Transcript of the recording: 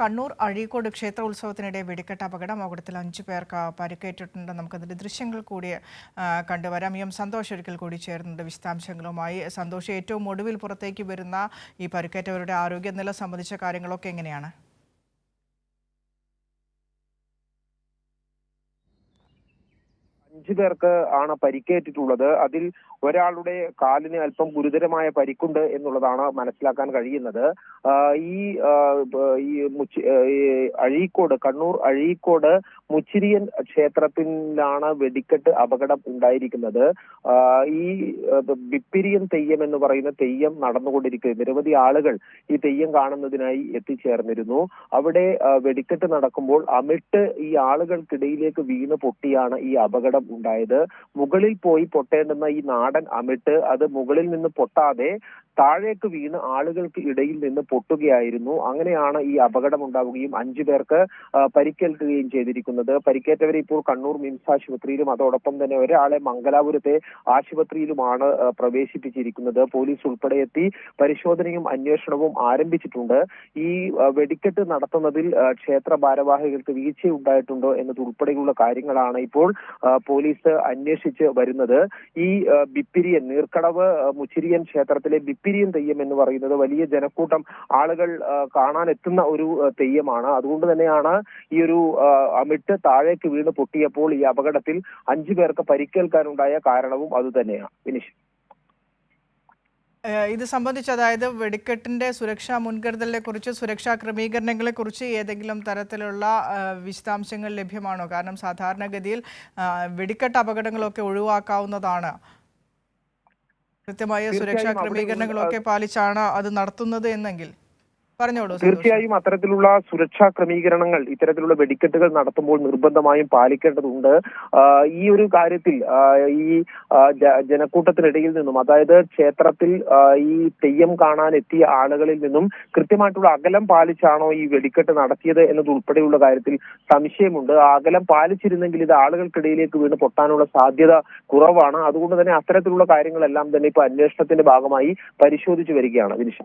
കണ്ണൂർ അഴീക്കോട് ക്ഷേത്രോത്സവത്തിനിടെ വെടിക്കെട്ട് അപകടത്തിൽ 5 പേർക്ക് പരിക്കേറ്റിട്ടുണ്ട്. നമുക്കതിന്റെ ദൃശ്യങ്ങൾ കൂടി കണ്ടുവരാം. സന്തോഷ് ഒരിക്കൽ കൂടി ചേർന്നുണ്ട് വിശദാംശങ്ങളുമായി. സന്തോഷ്, ഏറ്റവും ഒടുവിൽ പുറത്തേക്ക് വരുന്ന ഈ പരിക്കേറ്റവരുടെ ആരോഗ്യനില സംബന്ധിച്ച കാര്യങ്ങളൊക്കെ എങ്ങനെയാണ്? 5 പേർക്ക് ആണ് പരിക്കേറ്റിട്ടുള്ളത്. അതിൽ ഒരാളുടെ കാലിന് അല്പം ഗുരുതരമായ പരിക്കുണ്ട് എന്നുള്ളതാണ് മനസ്സിലാക്കാൻ കഴിയുന്നത്. അഴീക്കോട്, കണ്ണൂർ അഴീക്കോട് മുച്ചിരിയൻ ക്ഷേത്രത്തിലാണ് വെടിക്കെട്ട് അപകടം ഉണ്ടായിരിക്കുന്നത്. ഈ ബിപ്പിരിയൻ തെയ്യം എന്ന് പറയുന്ന തെയ്യം നടന്നുകൊണ്ടിരിക്കുക, നിരവധി ആളുകൾ ഈ തെയ്യം കാണുന്നതിനായി എത്തിച്ചേർന്നിരുന്നു. അവിടെ വെടിക്കെട്ട് നടക്കുമ്പോൾ അമിട്ട് ഈ ആളുകൾക്കിടയിലേക്ക് വീണ് പൊട്ടിയാണ് ഈ അപകടം ഉണ്ടായത്. മുകളിൽ പോയി പൊട്ടേണ്ടുന്ന ഈ നാടൻ അമിട്ട് അത് മുകളിൽ നിന്ന് പൊട്ടാതെ താഴേക്ക് വീണ് ആളുകൾക്ക് ഇടയിൽ നിന്ന് പൊട്ടുകയായിരുന്നു. അങ്ങനെയാണ് ഈ അപകടം ഉണ്ടാവുകയും 5 പേർക്ക് പരിക്കേൽക്കുകയും ചെയ്തിരിക്കുന്നത്. പരിക്കേറ്റവരെ ഇപ്പോൾ കണ്ണൂർ മിംസ് ആശുപത്രിയിലും അതോടൊപ്പം തന്നെ ഒരാളെ മംഗലാപുരത്തെ ആശുപത്രിയിലുമാണ് പ്രവേശിപ്പിച്ചിരിക്കുന്നത്. പോലീസ് ഉൾപ്പെടെ എത്തി പരിശോധനയും അന്വേഷണവും ആരംഭിച്ചിട്ടുണ്ട്. ഈ വെടിക്കെട്ട് നടത്തുന്നതിൽ ക്ഷേത്ര ഭാരവാഹികൾക്ക് വീഴ്ചയുണ്ടായിട്ടുണ്ടോ എന്നതുൾപ്പെടെയുള്ള കാര്യങ്ങളാണ് ഇപ്പോൾ പോലീസ് അന്വേഷിച്ച് വരുന്നത്. ഈ ബിപ്പിരിയൻ, നീർക്കടവ് മുച്ചിരിയൻ ക്ഷേത്രത്തിലെ ബിപ്പിരിയൻ തെയ്യം എന്ന് പറയുന്നത് വലിയ ജനക്കൂട്ടം ആളുകൾ കാണാൻ എത്തുന്ന ഒരു തെയ്യമാണ്. അതുകൊണ്ട് തന്നെയാണ് ഈ ഒരു അമിട്ട് താഴേക്ക് വീണ് പൊട്ടിയപ്പോൾ ഈ അപകടത്തിൽ 5 പേർക്ക് പരിക്കേൽക്കാനുണ്ടായ കാരണവും അതുതന്നെയാണ്. വിനിഷ്, ഇത് സംബന്ധിച്ച്, അതായത് വെടിക്കെട്ടിന്റെ സുരക്ഷാ മുൻകരുതലിനെ കുറിച്ച്, സുരക്ഷാ ക്രമീകരണങ്ങളെ കുറിച്ച് ഏതെങ്കിലും തരത്തിലുള്ള വിശദാംശങ്ങൾ ലഭ്യമാണോ? കാരണം സാധാരണഗതിയിൽ വെടിക്കെട്ട് അപകടങ്ങളൊക്കെ ഒഴിവാക്കാവുന്നതാണ്. കൃത്യമായ സുരക്ഷാ ക്രമീകരണങ്ങളൊക്കെ പാലിച്ചാണ് അത് നടത്തുന്നത് എന്നെങ്കിൽ പറഞ്ഞോളൂ. തീർച്ചയായും അത്തരത്തിലുള്ള സുരക്ഷാ ക്രമീകരണങ്ങൾ ഇത്തരത്തിലുള്ള വെടിക്കെട്ടുകൾ നടത്തുമ്പോൾ നിർബന്ധമായും പാലിക്കേണ്ടതുണ്ട്. ഈ ഒരു കാര്യത്തിൽ ഈ ജനക്കൂട്ടത്തിനിടയിൽ നിന്നും, അതായത് ക്ഷേത്രത്തിൽ ഈ തെയ്യം കാണാൻ എത്തിയ ആളുകളിൽ നിന്നും കൃത്യമായിട്ടുള്ള അകലം പാലിച്ചാണോ ഈ വെടിക്കെട്ട് നടത്തിയത് എന്നതുൾപ്പെടെയുള്ള കാര്യത്തിൽ സംശയമുണ്ട്. ആ അകലം പാലിച്ചിരുന്നെങ്കിൽ ഇത് ആളുകൾക്കിടയിലേക്ക് വീണ് പൊട്ടാനുള്ള സാധ്യത കുറവാണ്. അതുകൊണ്ട് തന്നെ അത്തരത്തിലുള്ള കാര്യങ്ങളെല്ലാം തന്നെ ഇപ്പൊ അന്വേഷണത്തിന്റെ ഭാഗമായി പരിശോധിച്ചു വരികയാണ്. വിനിഷ.